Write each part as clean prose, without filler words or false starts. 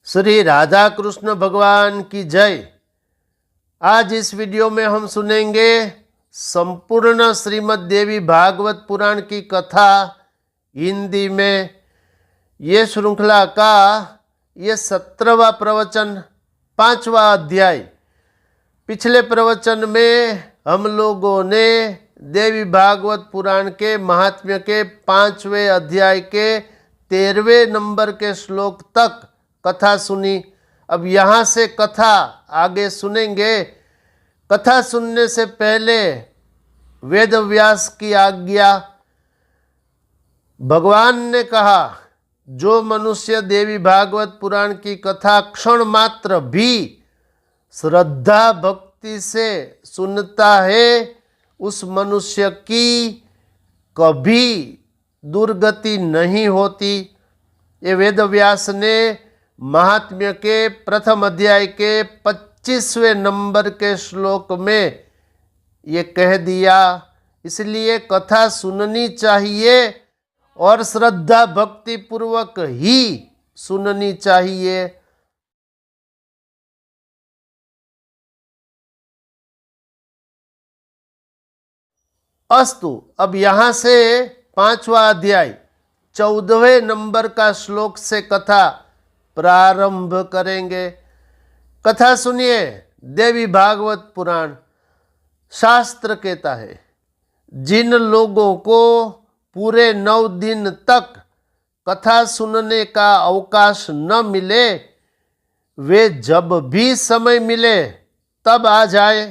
श्री राधा कृष्ण भगवान की जय। आज इस वीडियो में हम सुनेंगे संपूर्ण श्रीमद् देवी भागवत पुराण की कथा हिंदी में। ये श्रृंखला का ये 17वां प्रवचन, 5वां अध्याय। पिछले प्रवचन में हम लोगों ने देवी भागवत पुराण के महात्म्य के 5वें अध्याय के 13वें नंबर के श्लोक तक कथा सुनी। अब यहाँ से कथा आगे सुनेंगे। कथा सुनने से पहले वेद व्यास की आज्ञा। भगवान ने कहा, जो मनुष्य देवी भागवत पुराण की कथा क्षण मात्र भी श्रद्धा भक्ति से सुनता है, उस मनुष्य की कभी दुर्गति नहीं होती। ये वेद व्यास ने महात्म्य के प्रथम अध्याय के 25वें नंबर के श्लोक में ये कह दिया। इसलिए कथा सुननी चाहिए और श्रद्धा भक्ति पूर्वक ही सुननी चाहिए। अस्तु, अब यहाँ से 5वां अध्याय 14वें नंबर का श्लोक से कथा प्रारंभ करेंगे। कथा सुनिए। देवी भागवत पुराण शास्त्र कहता है, जिन लोगों को पूरे 9 दिन तक कथा सुनने का अवकाश न मिले, वे जब भी समय मिले तब आ जाए।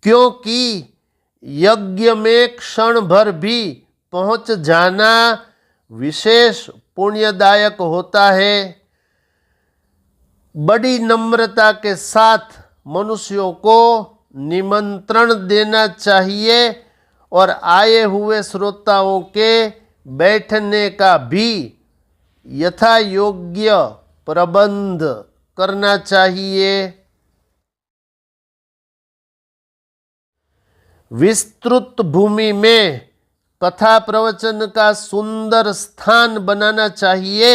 क्योंकि यज्ञ में क्षण भर भी पहुंच जाना विशेष पुण्यदायक होता है। बड़ी नम्रता के साथ मनुष्यों को निमंत्रण देना चाहिए और आए हुए श्रोताओं के बैठने का भी यथा योग्य प्रबंध करना चाहिए। विस्तृत भूमि में कथा प्रवचन का सुंदर स्थान बनाना चाहिए।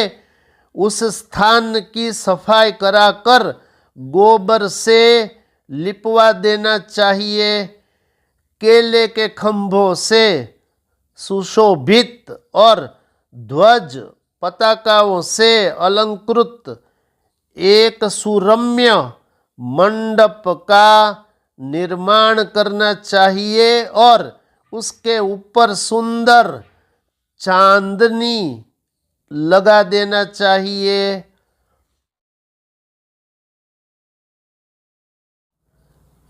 उस स्थान की सफाई कराकर गोबर से लिपवा देना चाहिए। केले के खंभों से सुशोभित और ध्वज पताकाओं से अलंकृत एक सुरम्य मंडप का निर्माण करना चाहिए और उसके ऊपर सुंदर चांदनी लगा देना चाहिए।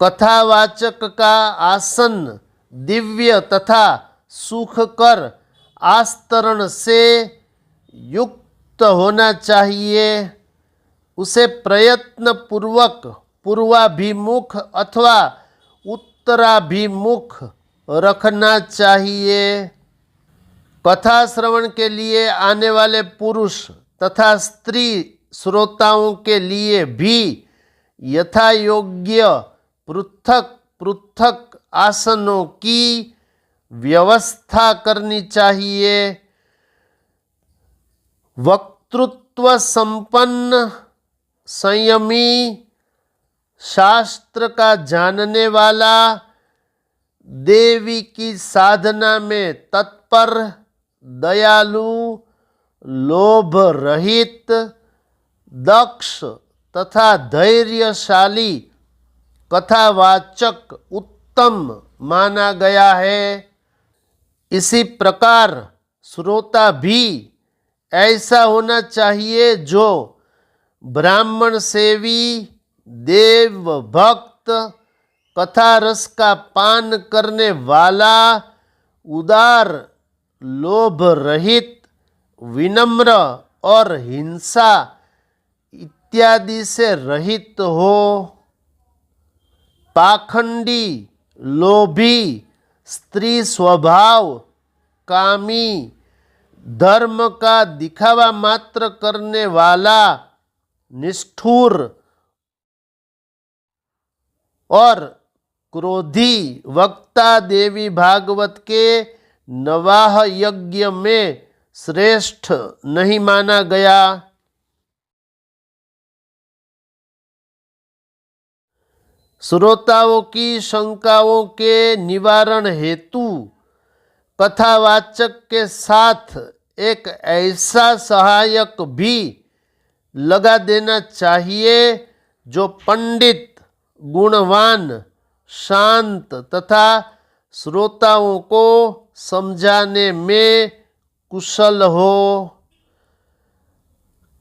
कथावाचक का आसन दिव्य तथा सुखकर आस्तरण से युक्त होना चाहिए। उसे प्रयत्न पूर्वक पूर्वाभिमुख अथवा उत्तराभिमुख रखना चाहिए। कथा श्रवण के लिए आने वाले पुरुष तथा स्त्री श्रोताओं के लिए भी यथा योग्य पृथक पृथक आसनों की व्यवस्था करनी चाहिए। वक्तृत्व संपन्न, संयमी, शास्त्र का जानने वाला, देवी की साधना में तत्पर, दयालु, लोभ रहित, दक्ष तथा धैर्यशाली कथावाचक उत्तम माना गया है। इसी प्रकार श्रोता भी ऐसा होना चाहिए जो ब्राह्मण सेवी, देव भक्त, कथा रस का पान करने वाला, उदार, लोभ रहित, विनम्र और हिंसा इत्यादि से रहित हो। पाखंडी, लोभी, स्त्री स्वभाव, कामी, धर्म का दिखावा मात्र करने वाला, निष्ठुर और क्रोधी वक्ता देवी भागवत के नवाह यज्ञ में श्रेष्ठ नहीं माना गया। श्रोताओं की शंकाओं के निवारण हेतु कथावाचक के साथ एक ऐसा सहायक भी लगा देना चाहिए जो पंडित, गुणवान, शांत तथा श्रोताओं को समझाने में कुशल हो।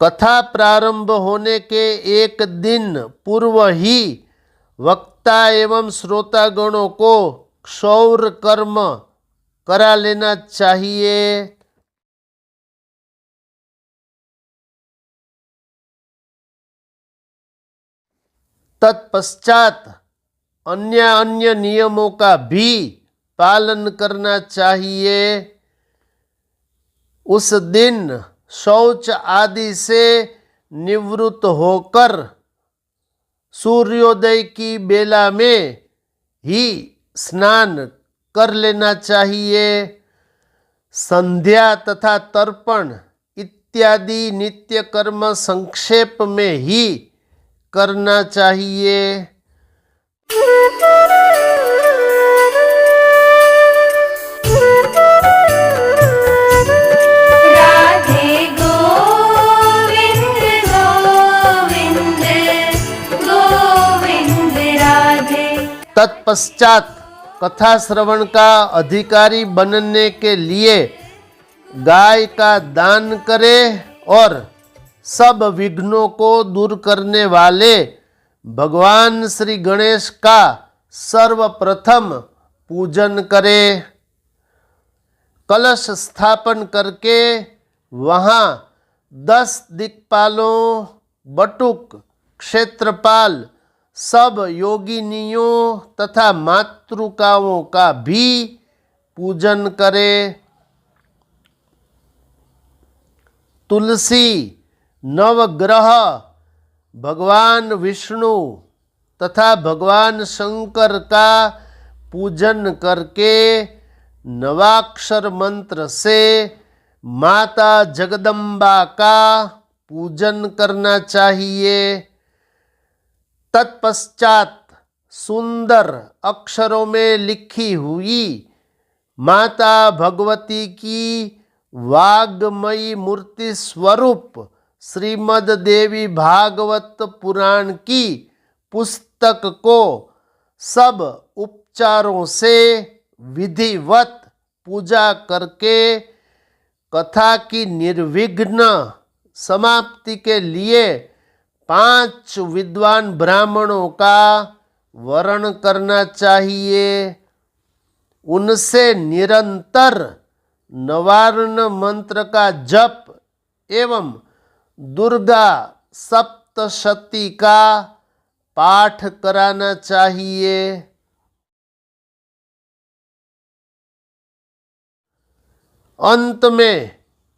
कथा प्रारंभ होने के एक दिन पूर्व ही वक्ता एवं श्रोतागणों को क्षौर कर्म करा लेना चाहिए। तत्पश्चात अन्य नियमों का भी पालन करना चाहिए। उस दिन शौच आदि से निवृत्त होकर सूर्योदय की बेला में ही स्नान कर लेना चाहिए। संध्या तथा तर्पण इत्यादि नित्य कर्म संक्षेप में ही करना चाहिए। तत्पश्चात कथा श्रवण का अधिकारी बनने के लिए गाय का दान करे और सब विघ्नों को दूर करने वाले भगवान श्री गणेश का सर्वप्रथम पूजन करे। कलश स्थापन करके वहाँ 10 दिक्पालों, बटुक, क्षेत्रपाल, सब योगिनियों तथा मातृकाओं का भी पूजन करे। तुलसी, नवग्रह, भगवान विष्णु तथा भगवान शंकर का पूजन करके नवाक्षर मंत्र से माता जगदम्बा का पूजन करना चाहिए। तत्पश्चात सुंदर अक्षरों में लिखी हुई माता भगवती की वाग्मयी मूर्ति स्वरूप श्रीमद् देवी भागवत पुराण की पुस्तक को सब उपचारों से विधिवत पूजा करके कथा की निर्विघ्न समाप्ति के लिए 5 विद्वान ब्राह्मणों का वरण करना चाहिए। उनसे निरंतर नवारण मंत्र का जप एवं दुर्गा सप्तशती का पाठ कराना चाहिए। अंत में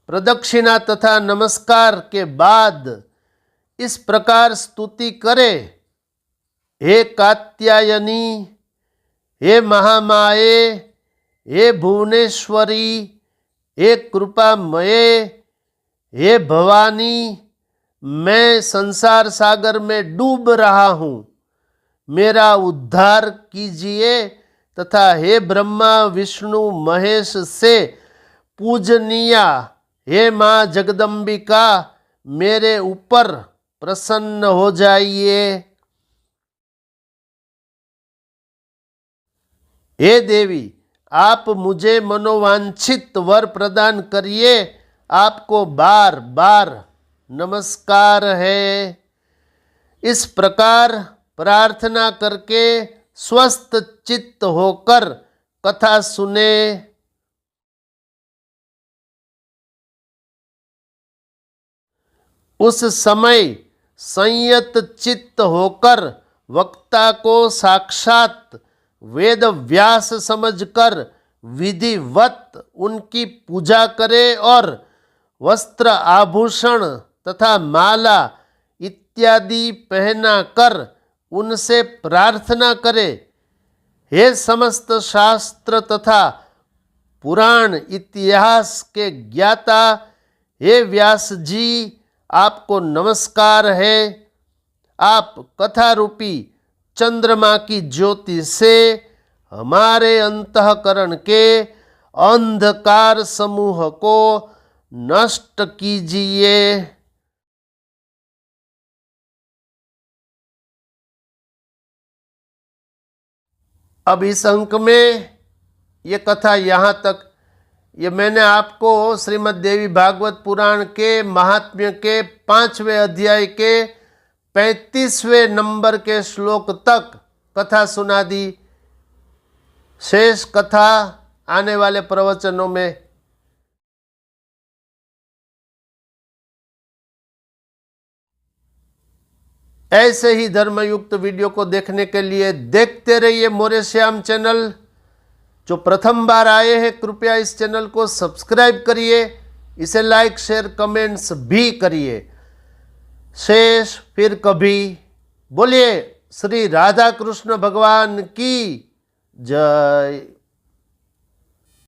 प्रदक्षिणा तथा नमस्कार के बाद इस प्रकार स्तुति करे। हे कात्यायनी, हे महामाये, हे भुवनेश्वरी, हे कृपामये, हे भवानी, मैं संसार सागर में डूब रहा हूँ, मेरा उद्धार कीजिए तथा हे ब्रह्मा विष्णु महेश से पूजनीया हे माँ जगदम्बिका, मेरे ऊपर प्रसन्न हो जाइए। हे देवी, आप मुझे मनोवांछित वर प्रदान करिए, आपको बार बार नमस्कार है। इस प्रकार प्रार्थना करके स्वस्थ चित्त होकर कथा सुने। उस समय संयत चित्त होकर वक्ता को साक्षात वेद व्यास समझकर विधिवत उनकी पूजा करे और वस्त्र आभूषण तथा माला इत्यादि पहना कर उनसे प्रार्थना करे। हे समस्त शास्त्र तथा पुराण इतिहास के ज्ञाता हे व्यास जी, आपको नमस्कार है। आप कथा रूपी चंद्रमा की ज्योति से हमारे अंतःकरण के अंधकार समूह को नष्ट कीजिए। अब इस अंक में ये कथा यहाँ तक, ये मैंने आपको श्रीमद् देवी भागवत पुराण के महात्म्य के 5वें अध्याय के 35वें नंबर के श्लोक तक कथा सुना दी। शेष कथा आने वाले प्रवचनों में। ऐसे ही धर्मयुक्त वीडियो को देखने के लिए देखते रहिए मोरे श्याम चैनल। जो प्रथम बार आए हैं कृपया इस चैनल को सब्सक्राइब करिए, इसे लाइक शेयर कमेंट्स भी करिए। शेष फिर कभी। बोलिए श्री राधा कृष्ण भगवान की जय।